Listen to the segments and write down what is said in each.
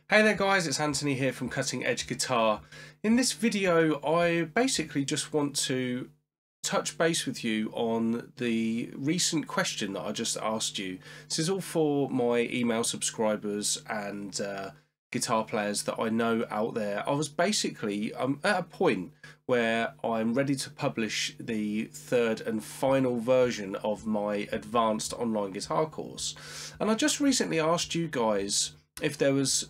Hey there guys, it's Anthony here from Cutting Edge Guitar. In this video I basically just want to touch base with you on the recent question that I just asked you. This is all for my email subscribers and guitar players that I know out there. I was basically at a point where I'm ready to publish the third and final version of my advanced online guitar course, and I just recently asked you guys if there was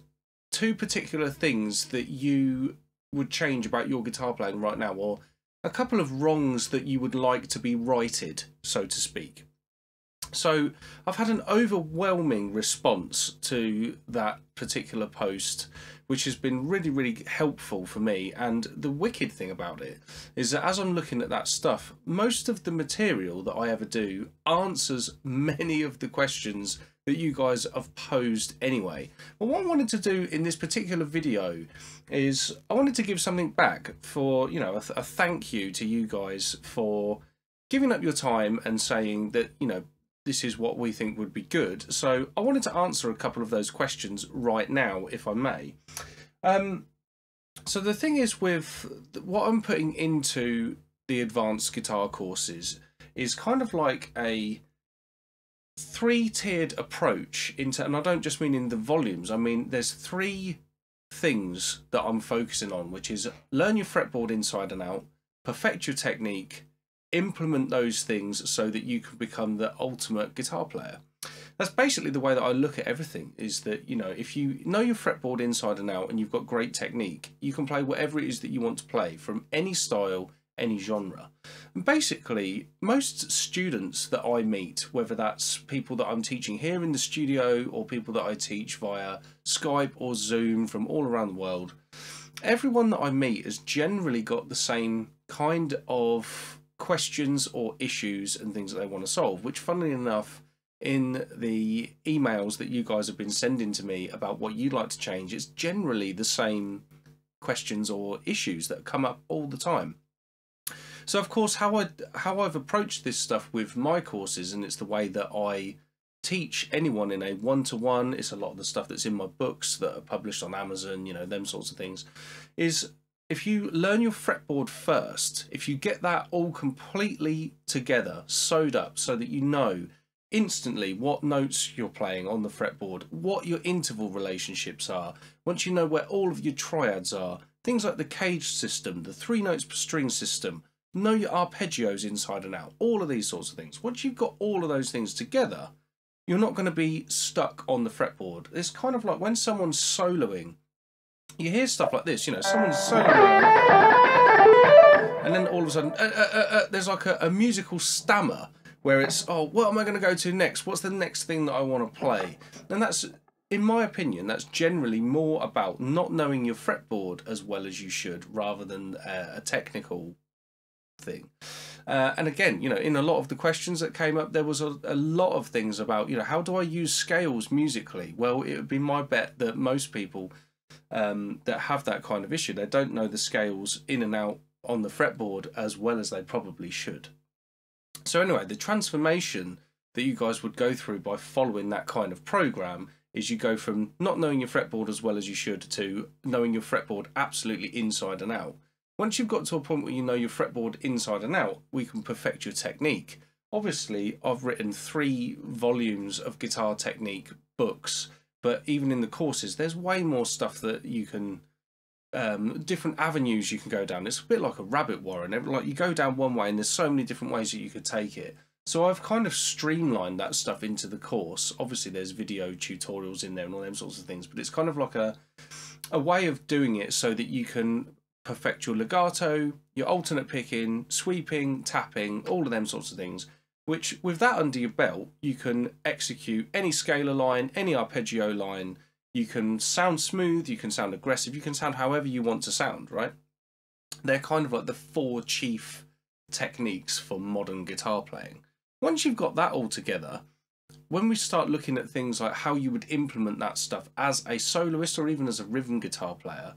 two particular things that you would change about your guitar playing right now, or a couple of wrongs that you would like to be righted, so to speak. So I've had an overwhelming response to that particular post, which has been really helpful for me. And the wicked thing about it is that as I'm looking at that stuff, most of the material that I ever do answers many of the questions that you guys have posed anyway. But what I wanted to do in this particular video is I wanted to give something back for, you know, a thank you to you guys for giving up your time and saying that, you know, this is what we think would be good. So I wanted to answer a couple of those questions right now, if I may. So the thing is, with what I'm putting into the advanced guitar courses is kind of like a three-tiered approach into, and I don't just mean in the volumes, I mean there's three things that I'm focusing on, which is learn your fretboard inside and out, perfect your technique, implement those things so that you can become the ultimate guitar player. That's basically the way that I look at everything, is that, you know, if you know your fretboard inside and out and you've got great technique, you can play whatever it is that you want to play from any style, any genre. And basically most students that I meet, whether that's people that I'm teaching here in the studio or people that I teach via Skype or Zoom from all around the world, everyone that I meet has generally got the same kind of questions or issues and things that they want to solve, which funnily enough, in the emails that you guys have been sending to me about what you'd like to change, it's generally the same questions or issues that come up all the time. So of course how I've approached this stuff with my courses, and it's the way that I teach anyone in a one-to-one, it's a lot of the stuff that's in my books that are published on Amazon, you know, them sorts of things, is if you learn your fretboard first, if you get that all completely together, sewed up, so that you know instantly what notes you're playing on the fretboard, what your interval relationships are, once you know where all of your triads are, things like the cage system, the 3 notes per string system, know your arpeggios inside and out, all of these sorts of things. Once you've got all of those things together, you're not going to be stuck on the fretboard. It's kind of like when someone's soloing, you hear stuff like this, you know, someone's soloing, and then all of a sudden there's like a musical stammer where it's, oh, what am I going to go to next? What's the next thing that I want to play? And that's, in my opinion, that's generally more about not knowing your fretboard as well as you should, rather than a technical thing. And again, you know, in a lot of the questions that came up, there was a lot of things about, you know, how do I use scales musically? Well, it would be my bet that most people that have that kind of issue, they don't know the scales in and out on the fretboard as well as they probably should. So anyway, the transformation that you guys would go through by following that kind of program is you go from not knowing your fretboard as well as you should to knowing your fretboard absolutely inside and out. Once you've got to a point where you know your fretboard inside and out, we can perfect your technique. Obviously, I've written 3 volumes of guitar technique books, but even in the courses, there's way more stuff that you can, different avenues you can go down. It's a bit like a rabbit warren. Like, you go down one way and there's so many different ways that you could take it. So I've kind of streamlined that stuff into the course. Obviously, there's video tutorials in there and all them sorts of things, but it's kind of like a way of doing it so that you can perfect your legato, your alternate picking, sweeping, tapping, all of them sorts of things, which with that under your belt, you can execute any scalar line, any arpeggio line, you can sound smooth, you can sound aggressive, you can sound however you want to sound, right? They're kind of like the 4 chief techniques for modern guitar playing. Once you've got that all together, when we start looking at things like how you would implement that stuff as a soloist or even as a rhythm guitar player,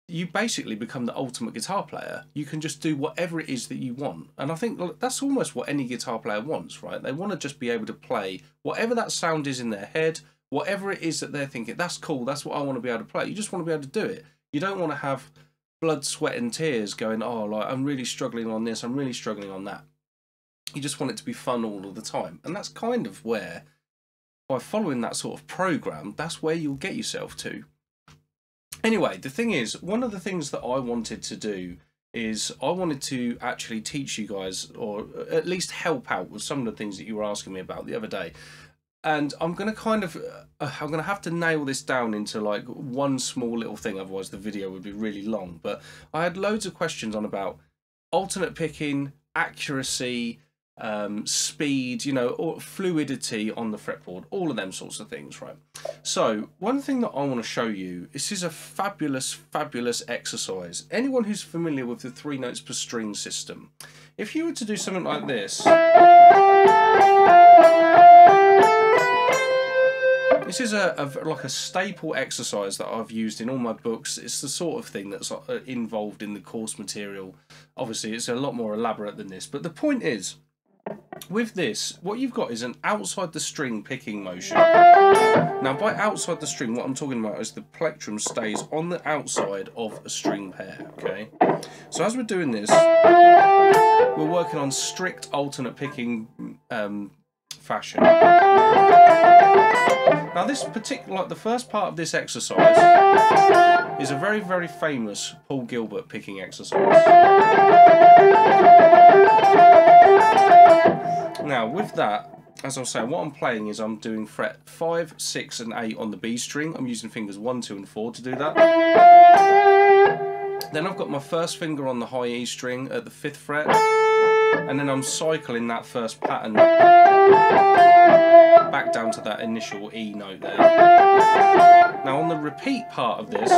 you basically become the ultimate guitar player. You can just do whatever it is that you want. And I think that's almost what any guitar player wants, right? They want to just be able to play whatever that sound is in their head, whatever it is that they're thinking, that's cool, that's what I want to be able to play. You just want to be able to do it. You don't want to have blood, sweat and tears going, oh, like, I'm really struggling on this, I'm really struggling on that. You just want it to be fun all of the time. And that's kind of where, by following that sort of program, that's where you'll get yourself to. Anyway, the thing is, one of the things that I wanted to do is I wanted to actually teach you guys, or at least help out with some of the things that you were asking me about the other day. And I'm going to kind of, I'm going to have to nail this down into like one small little thing, otherwise the video would be really long. But I had loads of questions on about alternate picking, accuracy, speed, you know, or fluidity on the fretboard, all of them sorts of things, right? So one thing that I want to show you, this is a fabulous exercise. Anyone who's familiar with the 3 notes per string system, if you were to do something like this, this is like a staple exercise that I've used in all my books. It's the sort of thing that's involved in the course material. Obviously it's a lot more elaborate than this, but the point is, with this, what you've got is an outside the string picking motion. Now, by outside the string, what I'm talking about is the plectrum stays on the outside of a string pair, okay? So as we're doing this, we're working on strict alternate picking fashion. Now, this particular, like the first part of this exercise, is a very famous Paul Gilbert picking exercise. Now, with that, as I was saying, what I'm playing is I'm doing fret 5, 6 and 8 on the B string. I'm using fingers 1, 2 and 4 to do that. Then I've got my first finger on the high E string at the 5th fret, and then I'm cycling that first pattern back down to that initial E note there. Now on the repeat part of this,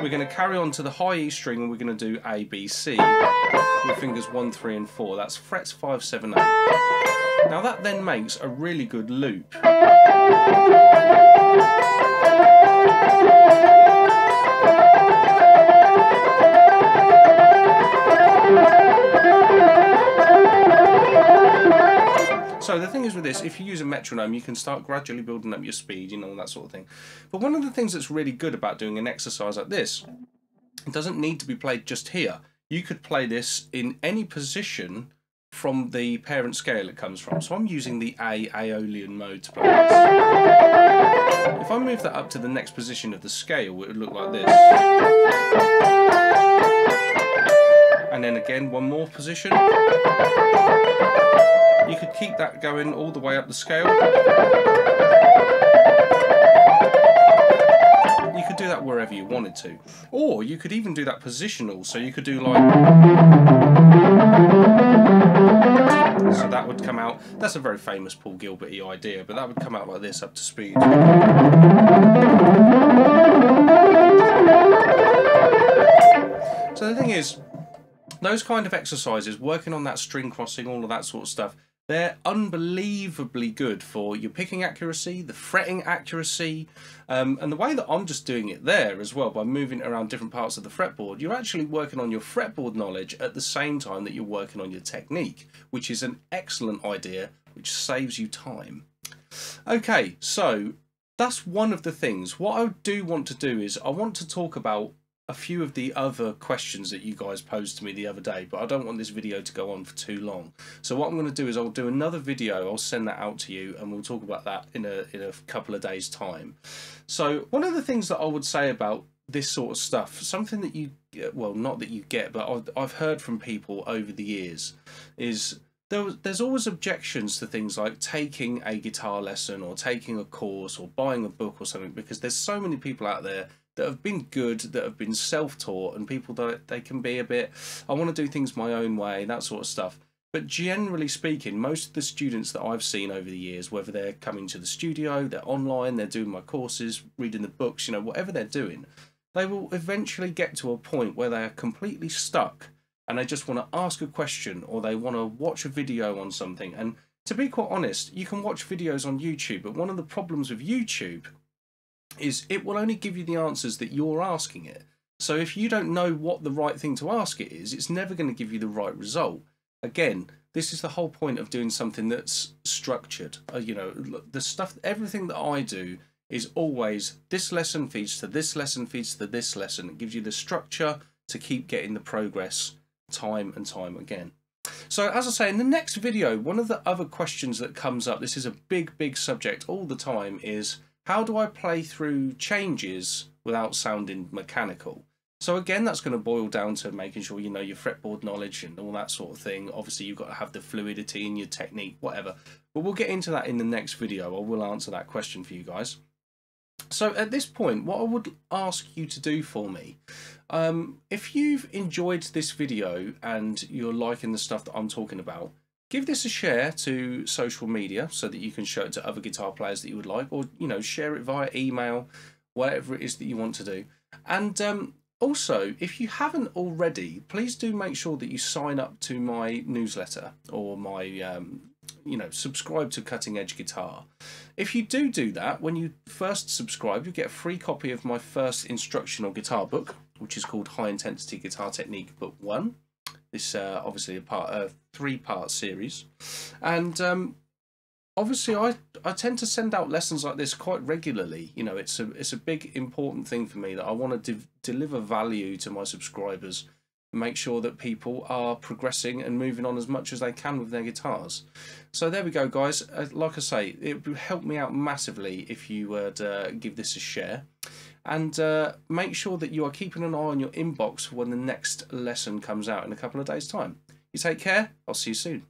we're going to carry on to the high E string and we're going to do A, B, C with fingers 1, 3 and 4. That's frets 5, 7, 8. Now that then makes a really good loop. So the thing is with this, if you use a metronome, you can start gradually building up your speed, you know, that sort of thing. But one of the things that's really good about doing an exercise like this, it doesn't need to be played just here. You could play this in any position from the parent scale it comes from. So I'm using the A Aeolian mode to play this. If I move that up to the next position of the scale, it would look like this. And then again, one more position. You could keep that going all the way up the scale. You could do that wherever you wanted to. Or you could even do that positional, so you could do like... So that would come out, that's a very famous Paul Gilbert-y idea, but that would come out like this, up to speed. So the thing is, those kind of exercises, working on that string crossing, all of that sort of stuff, they're unbelievably good for your picking accuracy, the fretting accuracy, and the way that I'm just doing it there as well, by moving it around different parts of the fretboard, you're actually working on your fretboard knowledge at the same time that you're working on your technique, which is an excellent idea, which saves you time. Okay, so that's one of the things. What I do want to do is I want to talk about a few of the other questions that you guys posed to me the other day, but I don't want this video to go on for too long. So what I'm going to do is I'll do another video, I'll send that out to you, and we'll talk about that in a couple of days' time. So one of the things that I would say about this sort of stuff, something that you, well, not that you get, but I've heard from people over the years, is there's always objections to things like taking a guitar lesson or taking a course or buying a book or something, because there's so many people out there that have been good, that have been self-taught, and people that they can be a bit, I want to do things my own way, that sort of stuff. But generally speaking, most of the students that I've seen over the years, whether they're coming to the studio, they're online, they're doing my courses, reading the books, you know, whatever they're doing, they will eventually get to a point where they're completely stuck and they just want to ask a question or they want to watch a video on something. And to be quite honest, you can watch videos on YouTube, but one of the problems with YouTube is it will only give you the answers that you're asking it. So if you don't know what the right thing to ask it is, it's never going to give you the right result. Again, This is the whole point of doing something that's structured. You know, the stuff, everything that I do is always this lesson feeds to this lesson feeds to this lesson. It gives you the structure to keep getting the progress time and time again. So as I say, in the next video, one of the other questions that comes up, this is a big subject all the time, is how do I play through changes without sounding mechanical? So again, that's going to boil down to making sure you know your fretboard knowledge and all that sort of thing. Obviously, you've got to have the fluidity in your technique, whatever. But we'll get into that in the next video. I will answer that question for you guys. So at this point, what I would ask you to do for me, if you've enjoyed this video and you're liking the stuff that I'm talking about, give this a share to social media so that you can show it to other guitar players that you would like, or, you know, share it via email, whatever it is that you want to do. And also, if you haven't already, please do make sure that you sign up to my newsletter or my, you know, subscribe to Cutting Edge Guitar. If you do that, when you first subscribe, you get a free copy of my first instructional guitar book, which is called High Intensity Guitar Technique Book 1. This obviously a 3-part series. And obviously I tend to send out lessons like this quite regularly. You know, it's a big important thing for me that I want to deliver value to my subscribers, make sure that people are progressing and moving on as much as they can with their guitars. So there we go, guys. Like I say, it would help me out massively if you would give this a share, and make sure that you are keeping an eye on your inbox for when the next lesson comes out in a couple of days' time. You take care. I'll see you soon.